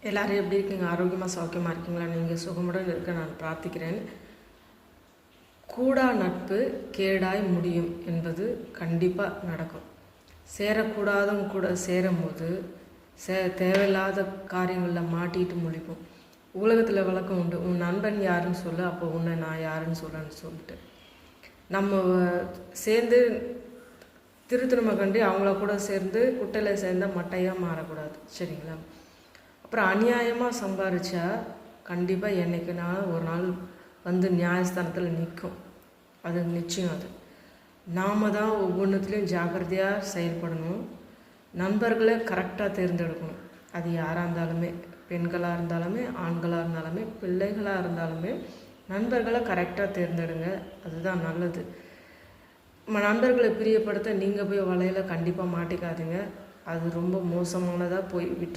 எல்லாரும் எப்படி இருக்கீங்க? ஆரோக்கியமாக சௌக்கியமாக இருக்கீங்களா? நீங்கள் சுகமுடன் இருக்க நான் பிரார்த்திக்கிறேன். கூடா நட்பு கேடாய் முடியும் என்பது கண்டிப்பாக நடக்கும். சேரக்கூடாதவங்க கூட சேரும்போது தேவையில்லாத காரியங்களில் மாட்டிட்டு முழிப்போம். உலகத்தில் வழக்கம் உண்டு, உன் நண்பன் யாருன்னு சொல்லு, அப்போ உன்னை நான் யாருன்னு சொல்கிறேன்னு சொல்லிட்டு நம்ம சேர்ந்து திருத்தணமை கண்டி அவங்கள கூட சேர்ந்து குட்டையில் சேர்ந்த மட்டையாக மாறக்கூடாது. சரிங்களா? அப்புறம் அநியாயமாக சம்பாரித்தா கண்டிப்பாக என்றைக்குனாலும் ஒரு நாள் வந்து நியாயஸ்தானத்தில் நிற்கும். அது நிச்சயம். அது நாம் தான் ஒவ்வொன்றுத்துலேயும் ஜாக்கிரதையாக செயல்படணும். நண்பர்களை கரெக்டாக தேர்ந்தெடுக்கணும். அது யாராக இருந்தாலுமே, பெண்களாக இருந்தாலுமே, ஆண்களாக இருந்தாலுமே, பிள்ளைகளாக இருந்தாலுமே நண்பர்களை கரெக்டாக தேர்ந்தெடுங்க. அதுதான் நல்லது. நண்பர்களை பிரியப்படுத்த நீங்கள் போய் வலையில் கண்டிப்பாக மாட்டிக்காதீங்க. அது ரொம்ப மோசமானதாக போய் விட்டுரு.